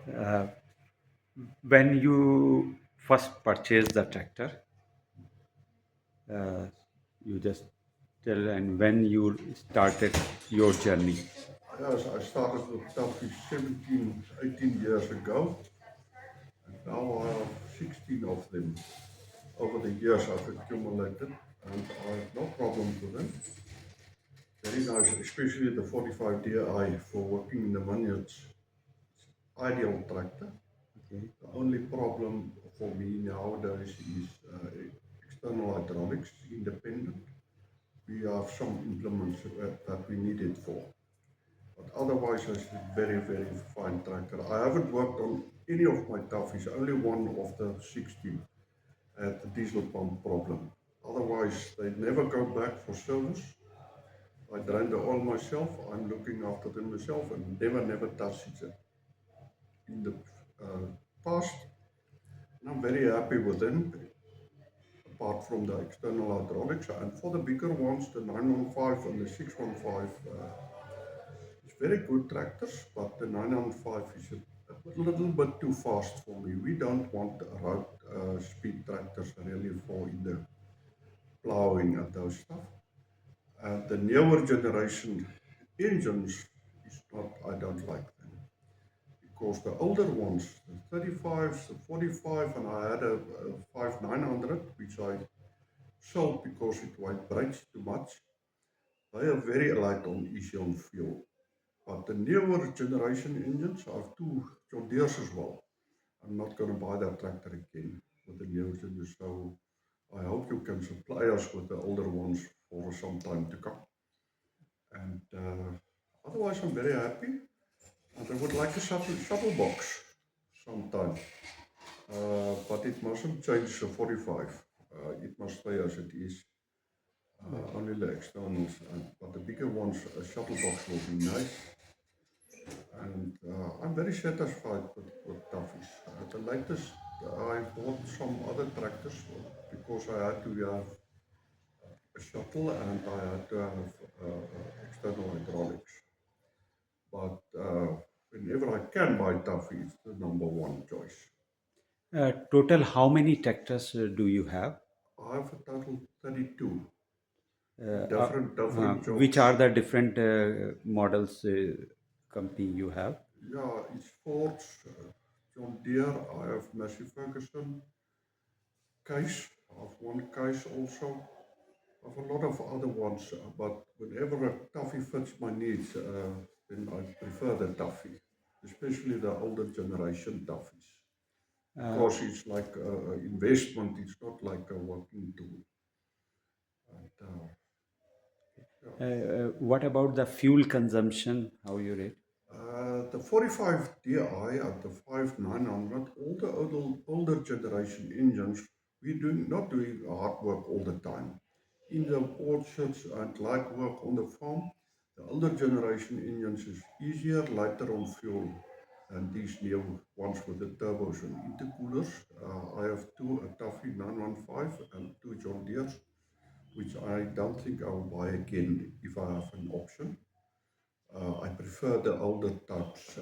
Uh, when you first purchased the tractor, uh, you just tell, and when you started your journey. Yes, I started with Tuffy 17, 18 years ago, and now I have 16 of them. Over the years I've accumulated, and I have no problems with them. Very nice, especially the 45 DI for working in the vineyards. Ideal tractor. Okay. The only problem for me nowadays is external hydraulics, independent. We have some implements that we need it for. But otherwise, it's a very, very fine tractor. I haven't worked on any of my Tuffies, only one of the 16 had the diesel pump problem. Otherwise, they never go back for service. I drain the oil myself, I'm looking after them myself and never touched it in the uh, past. And I'm very happy with them, apart from the external hydraulics. And for the bigger ones, the 915 and the 615, it's very good tractors, but the 915 is a little bit too fast for me. We don't want road speed tractors really for in the plowing and those stuff. And the newer generation engines is not, I don't like them. Because the older ones, the 35s, the 45, and I had a 5900, which I sold because it vibrates too much. They are very light on easy on fuel. But the newer generation engines, I have two John Deere's as well. I'm not going to buy that tractor again with the newer engines. So I hope you can supply us with the older ones for some time to come. And otherwise, I'm very happy. And I would like a shuttle box sometime. But it mustn't change the 45. It must stay as it is. Only the externals, but the bigger ones, a shuttle box will be nice. And I'm very satisfied with Tuffies. The latest, I bought some other tractors because I had to have a shuttle and I had to have external hydraulics. But whenever I can buy Tuffy, it's the number one choice. Total, how many tractors do you have? I have a total 32 Uh, in uh, different which are jobs. the different models company you have? Yeah, it's Ford, John Deere, I have Massey Ferguson, Case, I have one Case also. I have a lot of other ones, but whenever a Tuffy fits my needs, then I prefer the Tuffy, especially the older generation Tuffies, Uh, because it's like an investment, it's not like a working tool. And, yeah. what about the fuel consumption? How you rate? The 45 DI and the 5900, all the older generation engines, we're not doing hard work all the time. In the orchards and light work on the farm, the older generation engines is easier, lighter on fuel than these new ones with the turbos and intercoolers. I have two, a Tuffy 915 and two John Deere's, which I don't think I'll buy again if I have an option. I prefer the older types.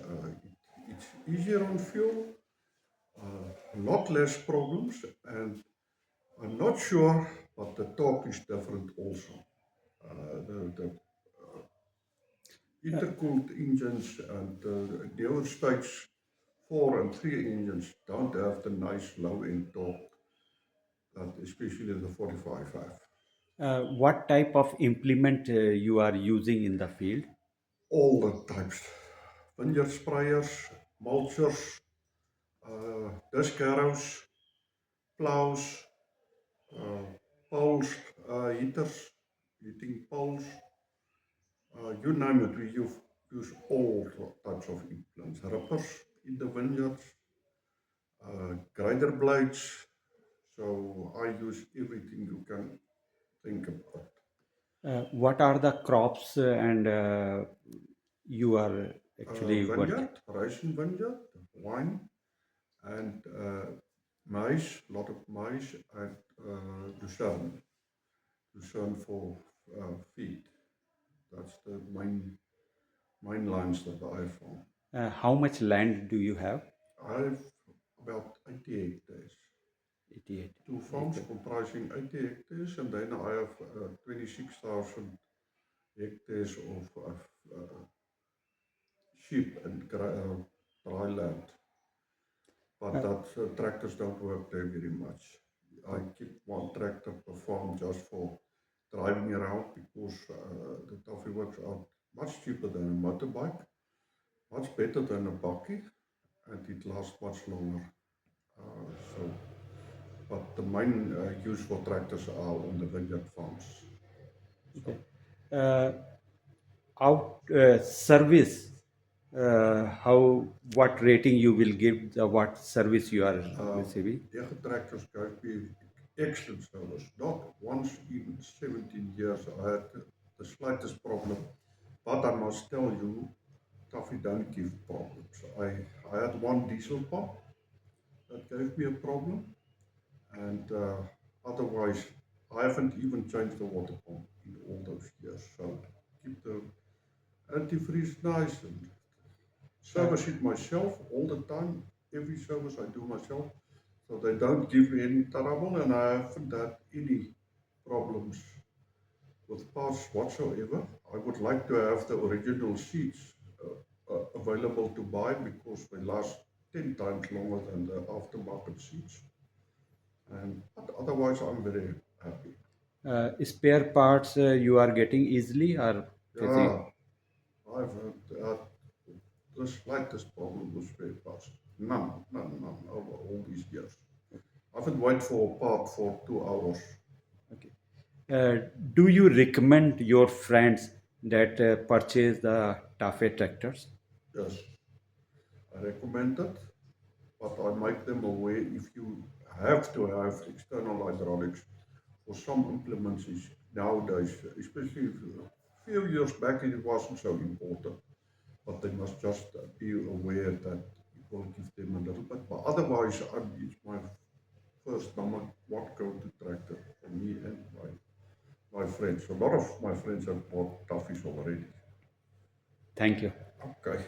It's easier on fuel, a lot less problems, and I'm not sure, but the torque is different also. The intercooled engines and the newer stage 4 and 3 engines don't have the nice low end torque that especially the 45 have. What type of implement you are using in the field? All the types. Vineyard sprayers, mulchers, disc harrows, plows, uh, poles, heaters, heating poles, you name it, we use all types of implants. Rippers in the vineyards, grinder blades. So I use everything you can think about. What are the crops and you are actually working? Vineyard, Russian vineyard, wine, and maize, a lot of maize, and lucerne. Lucerne for feed. That's the main lines that I found. How much land do you have? I have about 80 hectares. 88 Two farms acre. comprising 80 hectares, and then I have 26,000 hectares of sheep and dry land. But Uh, that tractors don't work there very much. I keep one tractor per farm just for driving around because the Toffee works out much cheaper than a motorbike, much better than a bakkie, and it lasts much longer. So, but the main use for tractors are on the vineyard farms. So, okay. Uh, out service. How what rating you will give the what service you are receiving? their tractors gave me excellent service. Not once in 17 years I had the slightest problem. But I must tell you, Toffee don't give problems. I had one diesel pump that gave me a problem, and otherwise, I haven't even changed the water pump in all those years. So keep the antifreeze nice and Uh, service it myself all the time. Every service I do myself, so they don't give me any trouble, and I haven't had any problems with parts whatsoever. I would like to have the original seats available to buy because they last 10 times longer than the aftermarket seats. And but otherwise, I'm very happy. spare parts you are getting easily or Yeah, facing? I've had the slightest problem with spare parts. None over all these years. I haven't waited for a part for 2 hours. Okay. Do you recommend your friends that purchase the Tafe tractors? Yes, I recommend it, but I make them aware if you have to have external hydraulics for some implements is nowadays, especially a few years back, it wasn't so important. But they must just be aware that it will give them a little bit. But otherwise, it's my first number one go-to tractor for me and my friends. A lot of my friends have bought Toughies already. Thank you. Okay.